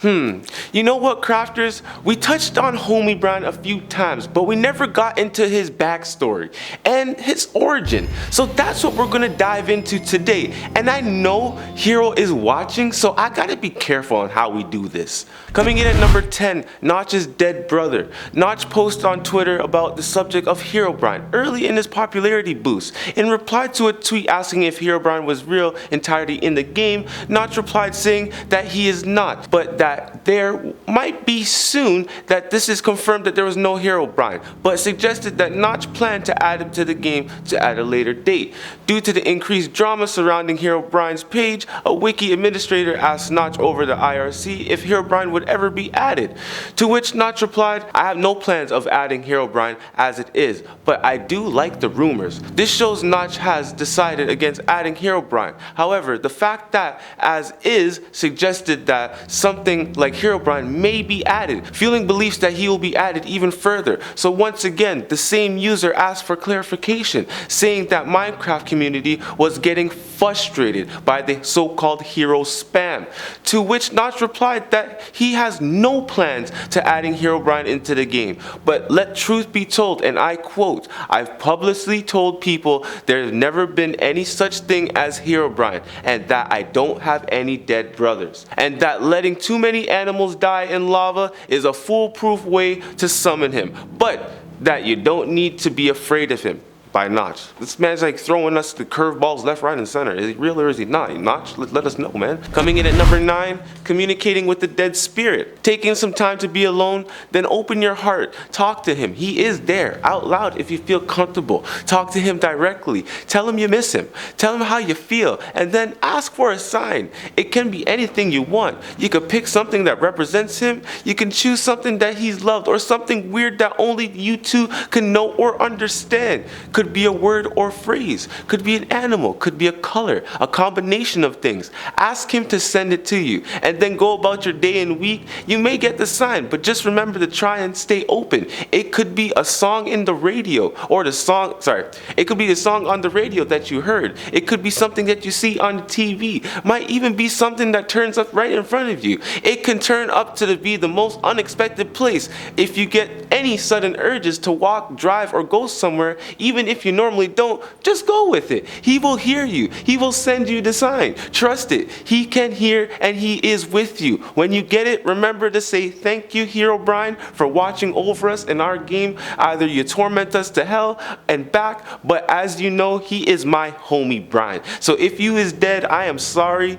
You know what, crafters? We touched on Herobrine a few times, but we never got into his backstory and his origin. So that's what we're gonna dive into today. And I know Hero is watching, so I gotta be careful on how we do this. Coming in at number 10, Notch's dead brother. Notch posted on Twitter about the subject of Herobrine early in his popularity boost. In reply to a tweet asking if Herobrine was real entirety in the game, Notch replied saying that he is not, but that there might be soon that this is confirmed that there was no Herobrine, but suggested that Notch planned to add him to the game at a later date. Due to the increased drama surrounding Herobrine's page, a wiki administrator asked Notch over the IRC if Herobrine would ever be added, to which Notch replied, "I have no plans of adding Herobrine as it is, but I do like the rumors." This shows Notch has decided against adding Herobrine. However, the fact that as is suggested that something like Herobrine may be added, fueling beliefs that he will be added even further. So once again, the same user asked for clarification, saying that Minecraft community was getting frustrated by the so-called hero spam, to which Notch replied that he has no plans to adding Herobrine into the game. But let truth be told, and I quote, "I've publicly told people there's never been any such thing as Herobrine, and that I don't have any dead brothers, and that letting too many animals die in lava is a foolproof way to summon him, but that you don't need to be afraid of him." By Notch. This man's like throwing us the curveballs left, right, and center. Is he real or is he not? Notch, let us know, man. Coming in at number 9, communicating with the dead spirit. Taking some time to be alone, then open your heart. Talk to him. He is there, out loud if you feel comfortable. Talk to him directly. Tell him you miss him. Tell him how you feel, and then ask for a sign. It can be anything you want. You could pick something that represents him. You can choose something that he's loved, or something weird that only you two can know or understand. Could be a word or phrase, could be an animal, could be a color, a combination of things. Ask him to send it to you, and then go about your day and week. You may get the sign, but just remember to try and stay open. It could be a song in the radio, or it could be the song on the radio that you heard. It could be something that you see on TV. Might even be something that turns up right in front of you. It can turn up to be the most unexpected place. If you get any sudden urges to walk, drive, or go somewhere, even if you normally don't, just go with it. He will hear you. He will send you the sign. Trust it. He can hear, and he is with you. When you get it, remember to say thank you, Herobrine, for watching over us in our game. Either you torment us to hell and back, but as you know, he is my homie Brian. So if you is dead, I am sorry.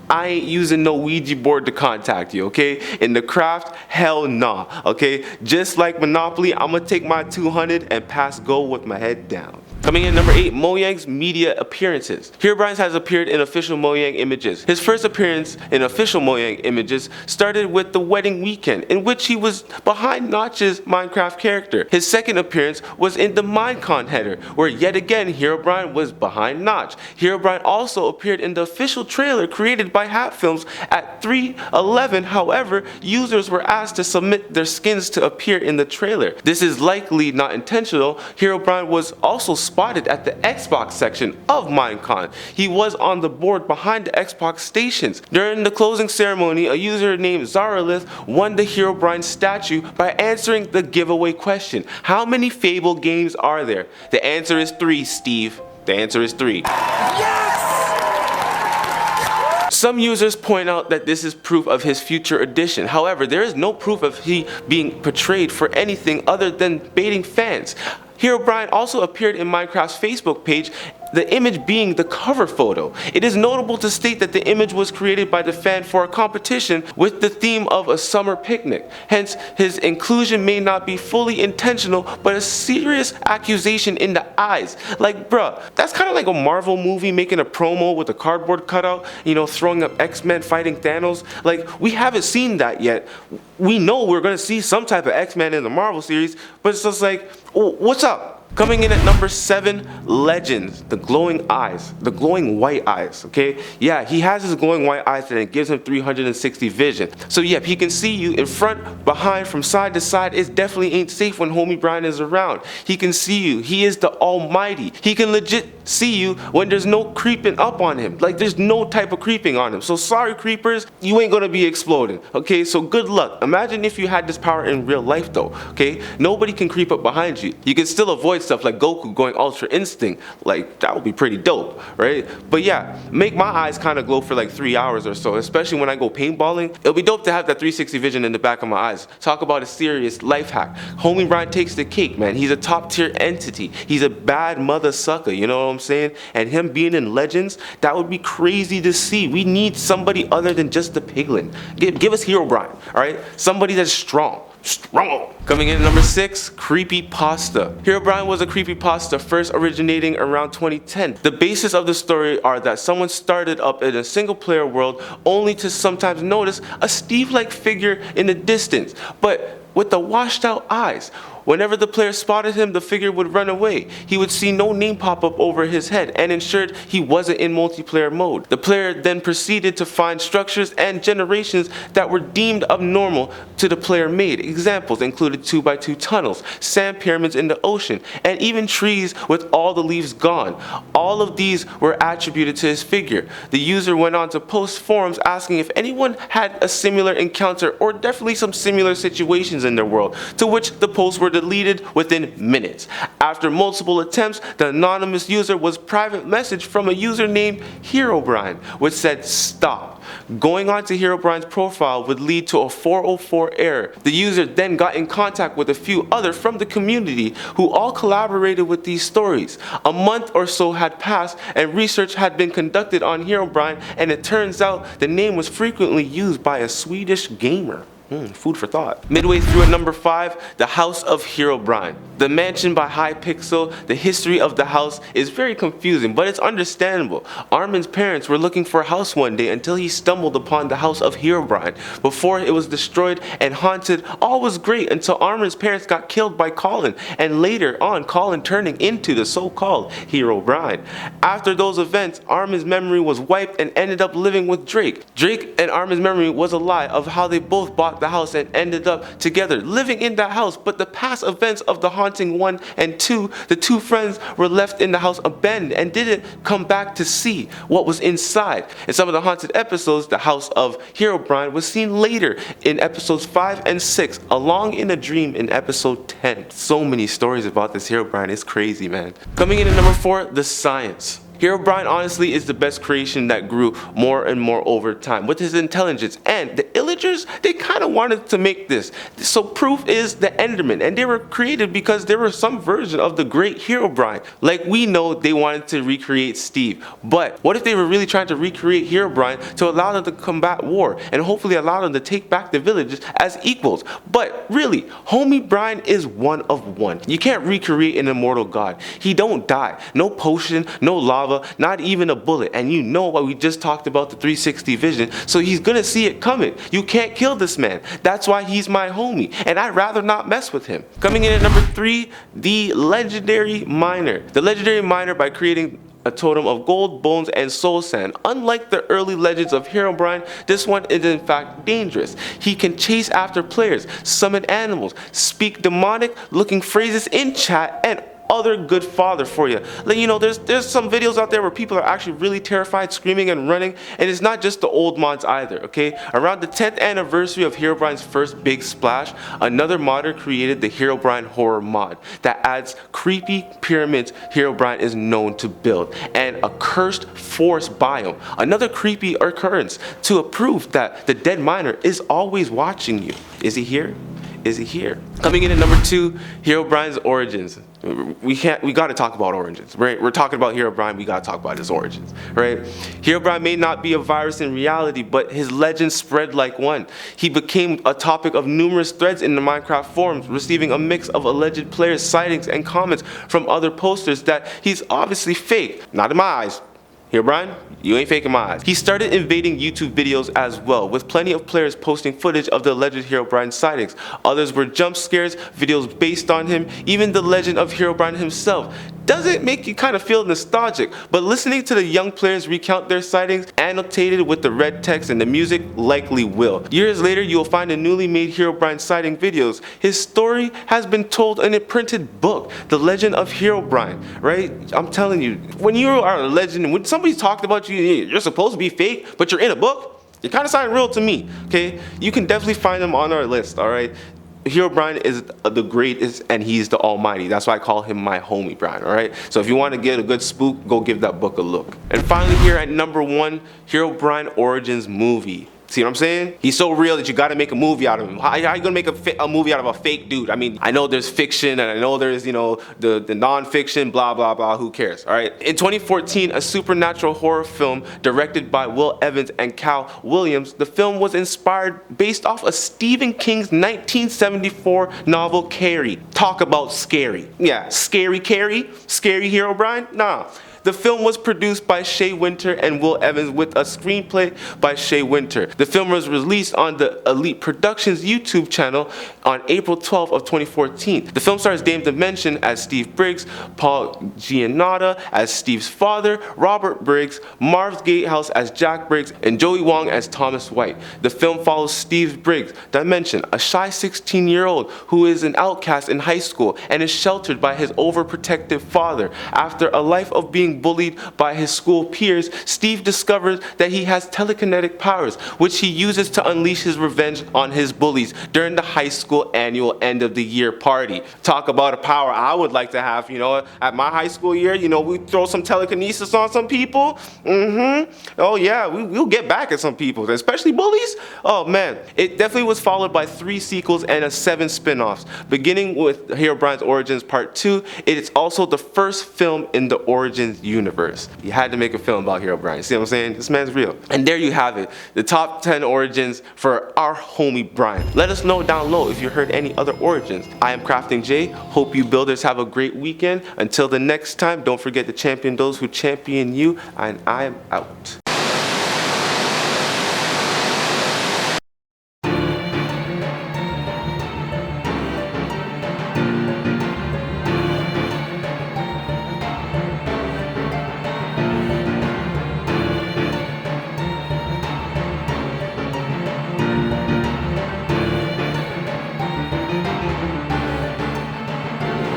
I ain't using no Ouija board to contact you, okay? In the craft, hell nah, okay? Just like Monopoly, I'm gonna take my 200 and pass go with my head down. Coming in number 8, Mojang's media appearances. Herobrine has appeared in official Mojang images. His first appearance in official Mojang images started with the wedding weekend, in which he was behind Notch's Minecraft character. His second appearance was in the Minecon header, where yet again Herobrine was behind Notch. Herobrine also appeared in the official trailer created by Hat Films at 3:11. However, users were asked to submit their skins to appear in the trailer. This is likely not intentional. Herobrine was also spotted at the Xbox section of Minecon. He was on the board behind the Xbox stations. During the closing ceremony, a user named Zaralith won the Herobrine statue by answering the giveaway question: how many Fable games are there? The answer is 3, Steve. The answer is 3. Some users point out that this is proof of his future addition. However, there is no proof of he being portrayed for anything other than baiting fans. Herobrine also appeared in Minecraft's Facebook page, the image being the cover photo. It is notable to state that the image was created by the fan for a competition with the theme of a summer picnic. Hence, his inclusion may not be fully intentional, but a serious accusation in the eyes. Like, bruh, that's kind of like a Marvel movie making a promo with a cardboard cutout, throwing up X-Men fighting Thanos. Like, we haven't seen that yet. We know we're gonna see some type of X-Men in the Marvel series, but it's just like, what's up? Coming in at number 7, Legends, the glowing eyes, the glowing white eyes, okay? Yeah, he has his glowing white eyes and it gives him 360 vision. So yeah, he can see you in front, behind, from side to side. It definitely ain't safe when homie Brian is around. He can see you. He is the almighty. He can legit see you when there's no creeping up on him. Like, there's no type of creeping on him. So sorry, creepers, you ain't gonna be exploding, okay? So good luck. Imagine if you had this power in real life though, okay? Nobody can creep up behind you. You can still avoid stuff like Goku going Ultra Instinct. Like, that would be pretty dope, right? But yeah, make my eyes kind of glow for like 3 hours or so, especially when I go paintballing. It'll be dope to have that 360 vision in the back of my eyes. Talk about a serious life hack. Herobrine takes the cake, man. He's a top tier entity. He's a bad mother sucker, you know what I'm saying? And him being in Legends, that would be crazy to see. We need somebody other than just the piglin. Give us Herobrine, alright? Somebody that's strong. Coming in at number 6, creepypasta. Herobrine was a creepypasta first originating around 2010. The basis of the story are that someone started up in a single player world only to sometimes notice a Steve-like figure in the distance, but with the washed out eyes. Whenever the player spotted him, the figure would run away. He would see no name pop up over his head and ensured he wasn't in multiplayer mode. The player then proceeded to find structures and generations that were deemed abnormal to the player made. Examples included 2x2 tunnels, sand pyramids in the ocean, and even trees with all the leaves gone. All of these were attributed to his figure. The user went on to post forums asking if anyone had a similar encounter or definitely some similar situations in their world, to which the posts were deleted within minutes. After multiple attempts, the anonymous user was private messaged from a user named Herobrine, which said stop. Going on to Herobrine's profile would lead to a 404 error. The user then got in contact with a few others from the community who all collaborated with these stories. A month or so had passed and research had been conducted on Herobrine, and it turns out the name was frequently used by a Swedish gamer. Food for thought. Midway through at number 5, the House of Herobrine. The mansion by Hypixel, the history of the house is very confusing, but it's understandable. Armin's parents were looking for a house one day until he stumbled upon the House of Herobrine. Before it was destroyed and haunted, all was great until Armin's parents got killed by Colin, and later on Colin turning into the so-called Herobrine. After those events, Armin's memory was wiped and ended up living with Drake. Drake and Armin's memory was a lie of how they both bought the house and ended up together living in that house, but the past events of the Haunting 1 and 2, the two friends were left in the house abandoned and didn't come back to see what was inside. In some of the haunted episodes, the House of Herobrine was seen later in episodes 5 and 6, along in a dream in episode 10. So many stories about this Herobrine, it's crazy, man. Coming in at number 4, the science. Herobrine honestly is the best creation that grew more and more over time with his intelligence, and the Illagers, they kind of wanted to make this. So proof is the Enderman, and they were created because there was some version of the great Herobrine. Like we know they wanted to recreate Steve, but what if they were really trying to recreate Herobrine to allow them to combat war and hopefully allow them to take back the villages as equals? But really, Herobrine is one of one. You can't recreate an immortal god. He don't die. No potion, no lava, not even a bullet, and you know what we just talked about, the 360 vision, so he's gonna see it coming. You can't kill this man. That's why he's my homie, and I'd rather not mess with him. Coming in at number 3, the legendary miner. The legendary miner, by creating a totem of gold, bones, and soul sand. Unlike the early legends of Herobrine, this one is in fact dangerous. He can chase after players, summon animals, speak demonic looking phrases in chat, and other good father for you. Like, you know, there's some videos out there where people are actually really terrified, screaming and running, and it's not just the old mods either, okay? Around the 10th anniversary of Herobrine's first big splash, another modder created the Herobrine horror mod that adds creepy pyramids Herobrine is known to build, and a cursed forest biome, another creepy occurrence to prove that the dead miner is always watching you. Is he here? Is he here? Coming in at number 2, Herobrine's origins. We gotta talk about origins, right? We're talking about Herobrine, we gotta talk about his origins, right? Herobrine may not be a virus in reality, but his legend spread like one. He became a topic of numerous threads in the Minecraft forums, receiving a mix of alleged players' sightings and comments from other posters that he's obviously fake. Not in my eyes. Herobrine, you ain't faking my eyes. He started invading YouTube videos as well, with plenty of players posting footage of the alleged Herobrine sightings. Others were jump scares, videos based on him, even the legend of Herobrine himself. doesn't make you kind of feel nostalgic, but listening to the young players recount their sightings, annotated with the red text and the music, likely will. Years later, you'll find the newly made Herobrine sighting videos. His story has been told in a printed book, The Legend of Herobrine, right? I'm telling you, when you are a legend, when somebody's talked about you, you're supposed to be fake, but you're in a book, you kind of sound real to me, okay? You can definitely find them on our list, all right? Herobrine is the greatest and he's the almighty. That's why I call him my homie Brian, alright? So if you want to get a good spook, go give that book a look. And finally here at number 1, Herobrine Origins movie. See what I'm saying? He's so real that you gotta make a movie out of him. How are you gonna make a movie out of a fake dude? I mean, I know there's fiction and I know there's, you know, the non-fiction, blah, blah, blah, who cares, all right? In 2014, a supernatural horror film directed by Will Evans and Cal Williams, the film was inspired based off of Stephen King's 1974 novel Carrie. Talk about scary. Yeah, scary Carrie? Scary Herobrine? Nah. The film was produced by Shea Winter and Will Evans with a screenplay by Shea Winter. The film was released on the Elite Productions YouTube channel on April 12 of 2014. The film stars Dame Dimension as Steve Briggs, Paul Giannotta as Steve's father, Robert Briggs, Marv Gatehouse as Jack Briggs, and Joey Wong as Thomas White. The film follows Steve Briggs, Dimension, a shy 16-year-old who is an outcast in high school and is sheltered by his overprotective father. After a life of being bullied by his school peers, Steve discovers that he has telekinetic powers, which he uses to unleash his revenge on his bullies during the high school annual end of the year party. Talk about a power I would like to have, you know, at my high school year, you know, we throw some telekinesis on some people. Oh yeah, we'll get back at some people, especially bullies. Oh man, it definitely was followed by 3 sequels and 7 spin-offs. Beginning with Herobrine's Origins Part 2, it is also the first film in the Origins universe. You had to make a film about Herobrine. See what I'm saying? This man's real. And there you have it, the top 10 origins for our homie Brian. Let us know down below if you heard any other origins. I am Crafting J. Hope you builders have a great weekend. Until the next time, don't forget to champion those who champion you, and I am out.